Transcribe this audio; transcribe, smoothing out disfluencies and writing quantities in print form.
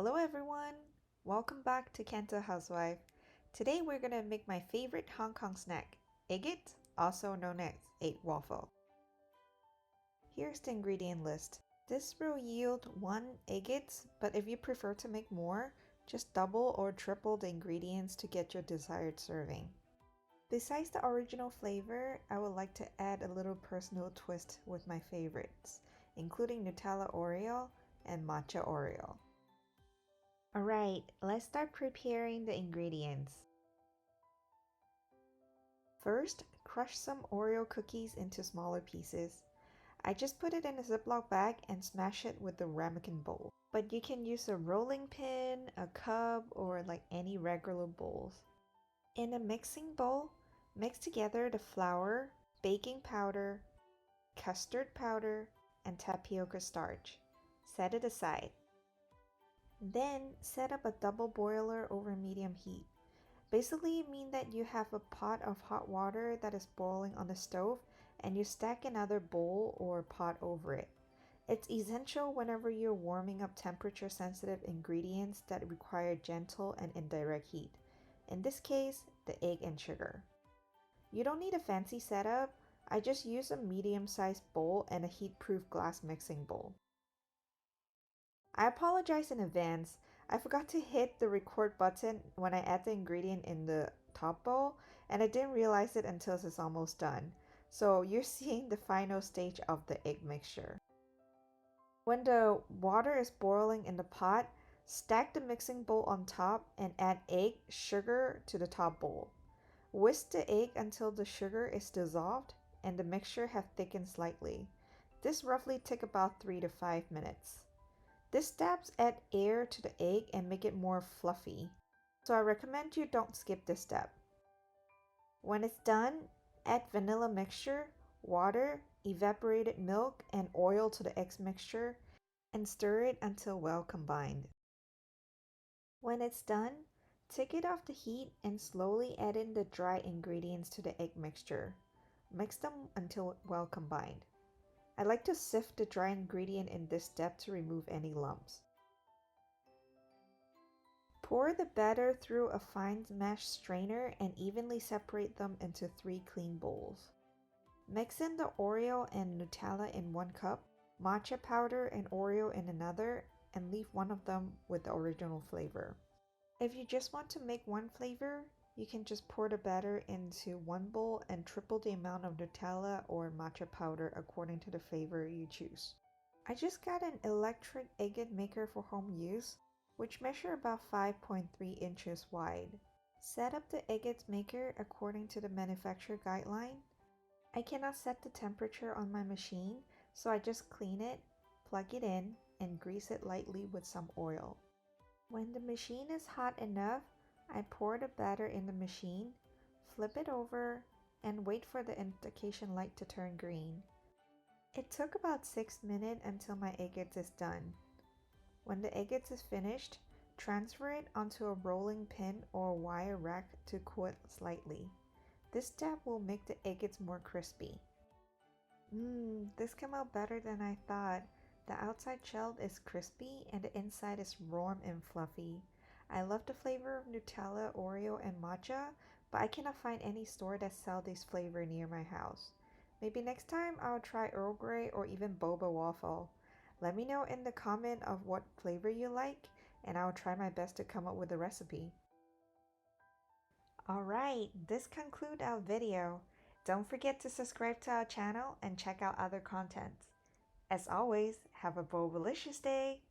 Hello everyone! Welcome back to CantoHousewife. Today we're gonna make my favorite Hong Kong snack, Eggette, also known as egg waffle. Here's the ingredient list. This will yield 1 Eggette, but if you prefer to make more, just double or triple the ingredients to get your desired serving. Besides the original flavor, I would like to add a little personal twist with my favorites, including Nutella Oreo and matcha Oreo. Alright, let's start preparing the ingredients. First, crush some Oreo cookies into smaller pieces. I just put it in a Ziploc bag and smash it with the ramekin bowl. But you can use a rolling pin, a cup, or like any regular bowls. In a mixing bowl, mix together the flour, baking powder, custard powder, and tapioca starch. Set it aside. Then set up a double boiler over medium heat. Basically mean that you have a pot of hot water that is boiling on the stove and you stack another bowl or pot over it. It's essential whenever you're warming up temperature sensitive ingredients that require gentle and indirect heat. In this case, the egg and sugar. You don't need a fancy setup. I just use a medium-sized bowl and a heat-proof glass mixing bowl. I apologize in advance. I forgot to hit the record button when I add the ingredient in the top bowl, and I didn't realize it until it's almost done. So you're seeing the final stage of the egg mixture. When the water is boiling in the pot, stack the mixing bowl on top and add egg, sugar to the top bowl. Whisk the egg until the sugar is dissolved and the mixture have thickened slightly. This roughly takes about 3 to 5 minutes. These steps add air to the egg and make it more fluffy, so I recommend you don't skip this step. When it's done, add vanilla mixture, water, evaporated milk, and oil to the egg mixture and stir it until well combined. When it's done, take it off the heat and slowly add in the dry ingredients to the egg mixture. Mix them until well combined. I like to sift the dry ingredient in this step to remove any lumps. Pour the batter through a fine mesh strainer and evenly separate them into 3 clean bowls. Mix in the Oreo and Nutella in 1 cup, matcha powder and Oreo in another, and leave one of them with the original flavor. If you just want to make one flavor, you can just pour the batter into 1 bowl and triple the amount of Nutella or matcha powder according to the flavor you choose. I just got an electric Eggette maker for home use, which measure about 5.3 inches wide. Set up the Eggette maker according to the manufacturer guideline. I cannot set the temperature on my machine, so I just clean it, plug it in, and grease it lightly with some oil. When the machine is hot enough, I pour the batter in the machine, flip it over, and wait for the indication light to turn green. It took about 6 minutes until my Eggette is done. When the Eggette is finished, transfer it onto a rolling pin or wire rack to cool it slightly. This step will make the Eggette more crispy. This came out better than I thought. The outside shell is crispy and the inside is warm and fluffy. I love the flavor of Nutella, Oreo, and matcha, but I cannot find any store that sells this flavor near my house. Maybe next time I'll try Earl Grey or even boba waffle. Let me know in the comment of what flavor you like, and I'll try my best to come up with a recipe. Alright, this concludes our video. Don't forget to subscribe to our channel and check out other contents. As always, have a bold, delicious day!